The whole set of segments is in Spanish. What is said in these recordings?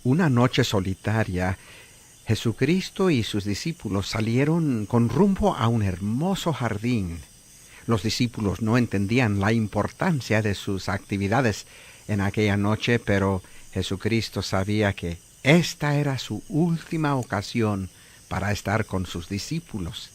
Una noche solitaria, Jesucristo y sus discípulos salieron con rumbo a un hermoso jardín. Los discípulos no entendían la importancia de sus actividades en aquella noche, pero Jesucristo sabía que esta era su última ocasión para estar con sus discípulos.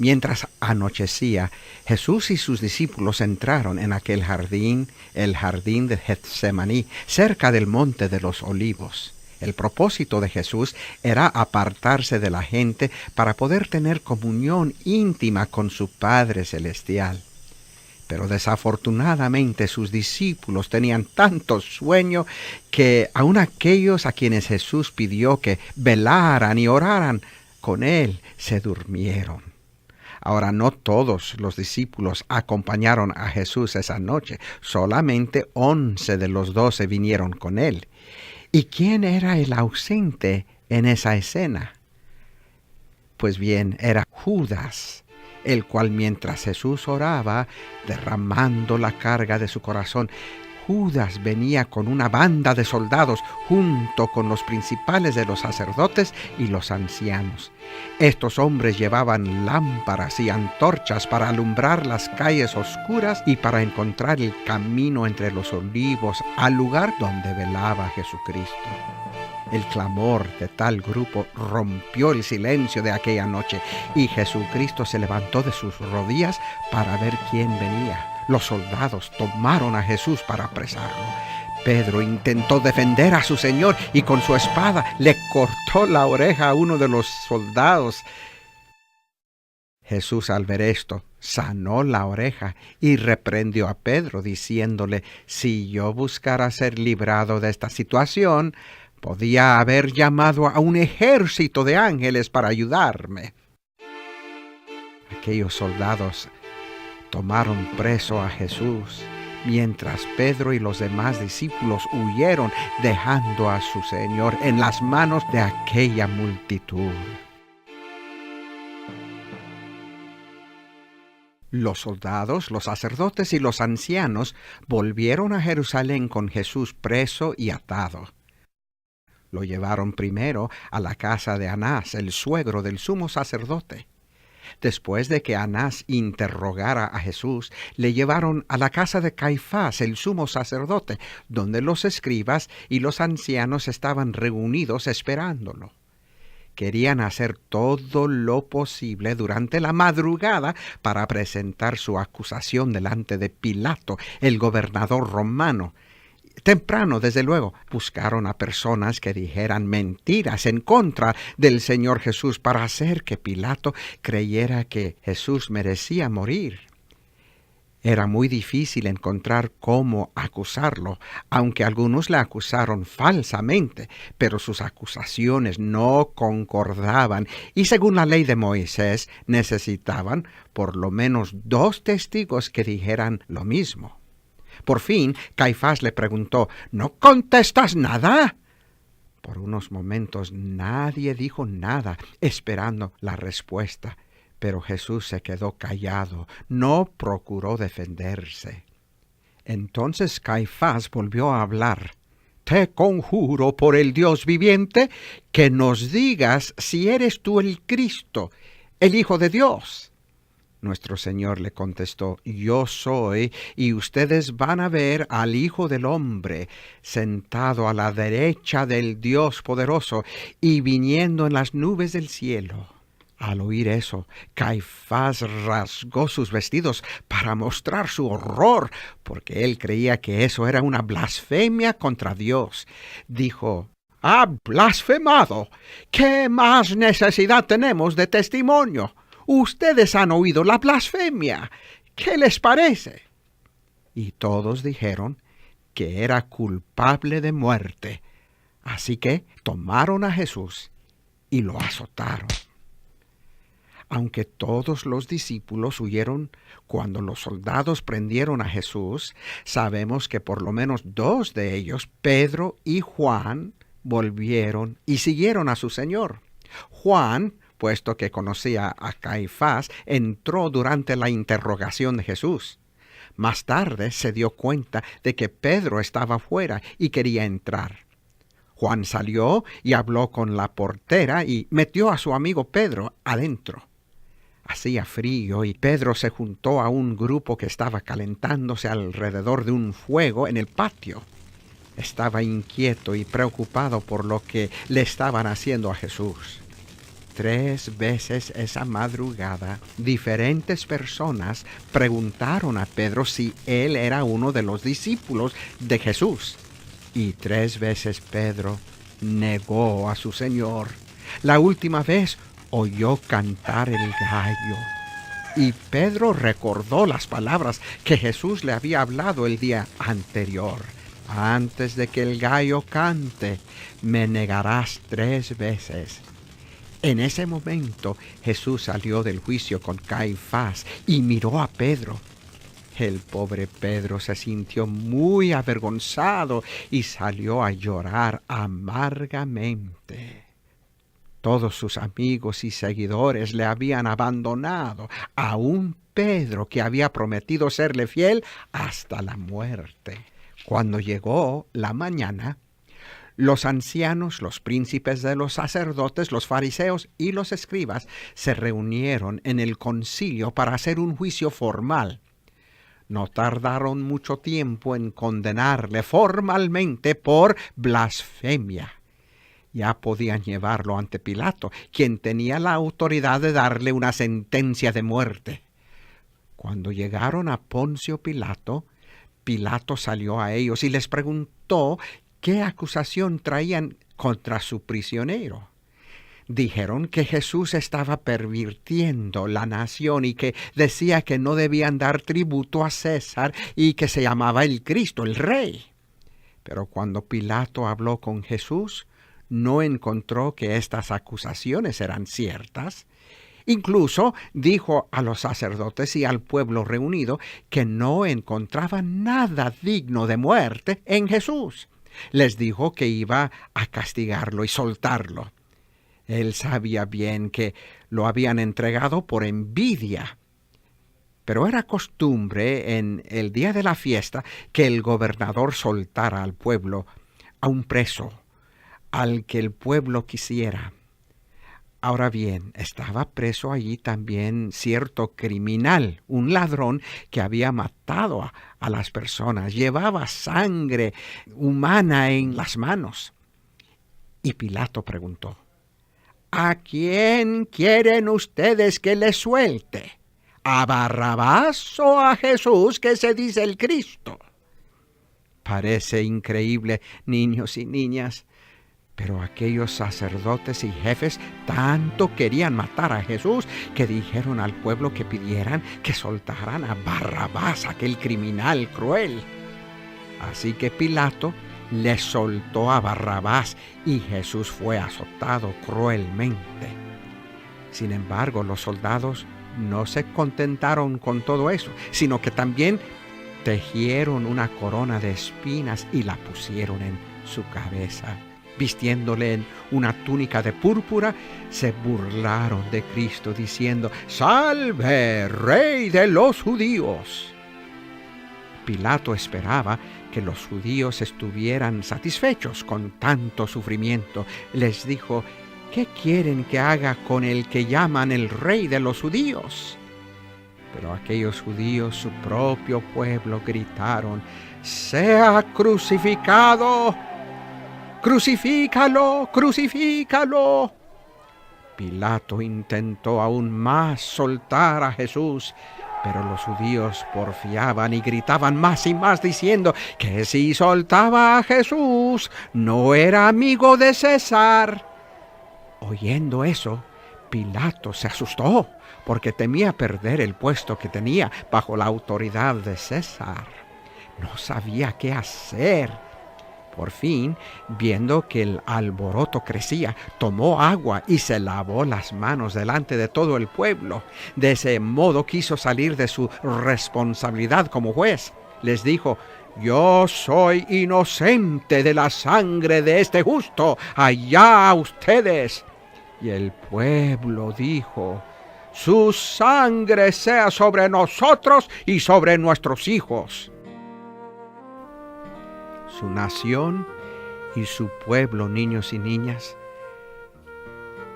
Mientras anochecía, Jesús y sus discípulos entraron en aquel jardín, el jardín de Getsemaní, cerca del monte de los Olivos. El propósito de Jesús era apartarse de la gente para poder tener comunión íntima con su Padre Celestial. Pero desafortunadamente sus discípulos tenían tanto sueño que aun aquellos a quienes Jesús pidió que velaran y oraran con él se durmieron. Ahora, no todos los discípulos acompañaron a Jesús esa noche, solamente 11 de los 12 vinieron con él. ¿Y quién era el ausente en esa escena? Pues bien, era Judas, el cual mientras Jesús oraba, derramando la carga de su corazón, Judas venía con una banda de soldados junto con los principales de los sacerdotes y los ancianos. Estos hombres llevaban lámparas y antorchas para alumbrar las calles oscuras y para encontrar el camino entre los olivos al lugar donde velaba Jesucristo. El clamor de tal grupo rompió el silencio de aquella noche y Jesucristo se levantó de sus rodillas para ver quién venía. Los soldados tomaron a Jesús para apresarlo. Pedro intentó defender a su Señor y con su espada le cortó la oreja a uno de los soldados. Jesús, al ver esto, sanó la oreja y reprendió a Pedro, diciéndole: si yo buscara ser librado de esta situación, podía haber llamado a un ejército de ángeles para ayudarme. Aquellos soldados tomaron preso a Jesús, mientras Pedro y los demás discípulos huyeron, dejando a su Señor en las manos de aquella multitud. Los soldados, los sacerdotes y los ancianos volvieron a Jerusalén con Jesús preso y atado. Lo llevaron primero a la casa de Anás, el suegro del sumo sacerdote. Después de que Anás interrogara a Jesús, le llevaron a la casa de Caifás, el sumo sacerdote, donde los escribas y los ancianos estaban reunidos esperándolo. Querían hacer todo lo posible durante la madrugada para presentar su acusación delante de Pilato, el gobernador romano. Temprano, desde luego, buscaron a personas que dijeran mentiras en contra del Señor Jesús para hacer que Pilato creyera que Jesús merecía morir. Era muy difícil encontrar cómo acusarlo, aunque algunos le acusaron falsamente, pero sus acusaciones no concordaban y según la ley de Moisés necesitaban por lo menos 2 testigos que dijeran lo mismo. Por fin, Caifás le preguntó: ¿no contestas nada? Por unos momentos nadie dijo nada, esperando la respuesta. Pero Jesús se quedó callado, no procuró defenderse. Entonces Caifás volvió a hablar: te conjuro por el Dios viviente que nos digas si eres tú el Cristo, el Hijo de Dios. Nuestro Señor le contestó: yo soy, y ustedes van a ver al Hijo del Hombre sentado a la derecha del Dios poderoso y viniendo en las nubes del cielo. Al oír eso, Caifás rasgó sus vestidos para mostrar su horror, porque él creía que eso era una blasfemia contra Dios. Dijo: ¡ha blasfemado! ¿Qué más necesidad tenemos de testimonio? Ustedes han oído la blasfemia. ¿Qué les parece? Y todos dijeron que era culpable de muerte. Así que tomaron a Jesús y lo azotaron. Aunque todos los discípulos huyeron cuando los soldados prendieron a Jesús, sabemos que por lo menos 2 de ellos, Pedro y Juan, volvieron y siguieron a su Señor. Juan, puesto que conocía a Caifás, entró durante la interrogación de Jesús. Más tarde se dio cuenta de que Pedro estaba fuera y quería entrar. Juan salió y habló con la portera y metió a su amigo Pedro adentro. Hacía frío y Pedro se juntó a un grupo que estaba calentándose alrededor de un fuego en el patio. Estaba inquieto y preocupado por lo que le estaban haciendo a Jesús. 3 veces esa madrugada, diferentes personas preguntaron a Pedro si él era uno de los discípulos de Jesús. Y 3 veces Pedro negó a su Señor. La última vez oyó cantar el gallo. Y Pedro recordó las palabras que Jesús le había hablado el día anterior. Antes de que el gallo cante, me negarás 3 veces. En ese momento Jesús salió del juicio con Caifás y miró a Pedro. El pobre Pedro se sintió muy avergonzado y salió a llorar amargamente. Todos sus amigos y seguidores le habían abandonado, aún Pedro, que había prometido serle fiel hasta la muerte. Cuando llegó la mañana, los ancianos, los príncipes de los sacerdotes, los fariseos y los escribas se reunieron en el concilio para hacer un juicio formal. No tardaron mucho tiempo en condenarle formalmente por blasfemia. Ya podían llevarlo ante Pilato, quien tenía la autoridad de darle una sentencia de muerte. Cuando llegaron a Poncio Pilato, Pilato salió a ellos y les preguntó qué acusación traían contra su prisionero. Dijeron que Jesús estaba pervirtiendo la nación y que decía que no debían dar tributo a César y que se llamaba el Cristo, el Rey. Pero cuando Pilato habló con Jesús, no encontró que estas acusaciones eran ciertas. Incluso dijo a los sacerdotes y al pueblo reunido que no encontraban nada digno de muerte en Jesús. Les dijo que iba a castigarlo y soltarlo. Él sabía bien que lo habían entregado por envidia. Pero era costumbre en el día de la fiesta que el gobernador soltara al pueblo a un preso, al que el pueblo quisiera. Ahora bien, estaba preso allí también cierto criminal, un ladrón que había matado a las personas, llevaba sangre humana en las manos. Y Pilato preguntó: ¿a quién quieren ustedes que les suelte? ¿A Barrabás o a Jesús, que se dice el Cristo? Parece increíble, niños y niñas, pero aquellos sacerdotes y jefes tanto querían matar a Jesús que dijeron al pueblo que pidieran que soltaran a Barrabás, aquel criminal cruel. Así que Pilato le soltó a Barrabás y Jesús fue azotado cruelmente. Sin embargo, los soldados no se contentaron con todo eso, sino que también tejieron una corona de espinas y la pusieron en su cabeza. Vistiéndole en una túnica de púrpura, se burlaron de Cristo diciendo: «¡Salve, Rey de los judíos!». Pilato esperaba que los judíos estuvieran satisfechos con tanto sufrimiento. Les dijo: «¿Qué quieren que haga con el que llaman el Rey de los judíos?». Pero aquellos judíos, su propio pueblo, gritaron: «¡Sea crucificado! ¡Crucifícalo! ¡Crucifícalo!». Pilato intentó aún más soltar a Jesús, pero los judíos porfiaban y gritaban más y más diciendo que si soltaba a Jesús no era amigo de César. Oyendo eso, Pilato se asustó porque temía perder el puesto que tenía bajo la autoridad de César. No sabía qué hacer. Por fin, viendo que el alboroto crecía, tomó agua y se lavó las manos delante de todo el pueblo. De ese modo quiso salir de su responsabilidad como juez. Les dijo: «Yo soy inocente de la sangre de este justo. Allá ustedes». Y el pueblo dijo: «Su sangre sea sobre nosotros y sobre nuestros hijos». Su nación y su pueblo, niños y niñas,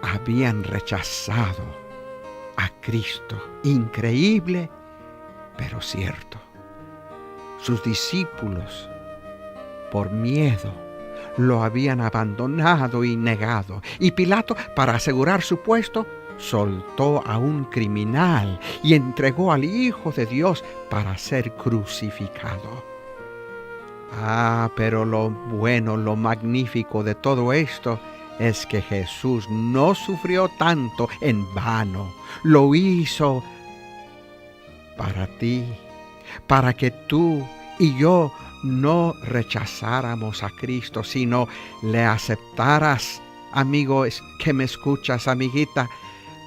habían rechazado a Cristo. Increíble, pero cierto. Sus discípulos, por miedo, lo habían abandonado y negado. Y Pilato, para asegurar su puesto, soltó a un criminal y entregó al Hijo de Dios para ser crucificado. Pero lo bueno, lo magnífico de todo esto es que Jesús no sufrió tanto en vano. Lo hizo para ti, para que tú y yo no rechazáramos a Cristo, sino le aceptaras. Amigo que me escuchas, amiguita,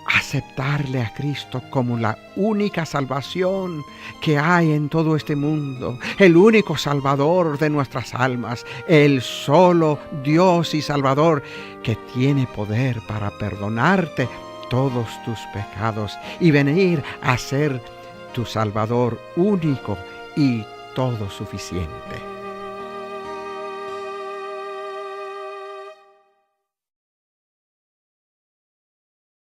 aceptarle a Cristo como la única salvación que hay en todo este mundo, el único Salvador de nuestras almas, el solo Dios y Salvador que tiene poder para perdonarte todos tus pecados y venir a ser tu Salvador único y todo suficiente.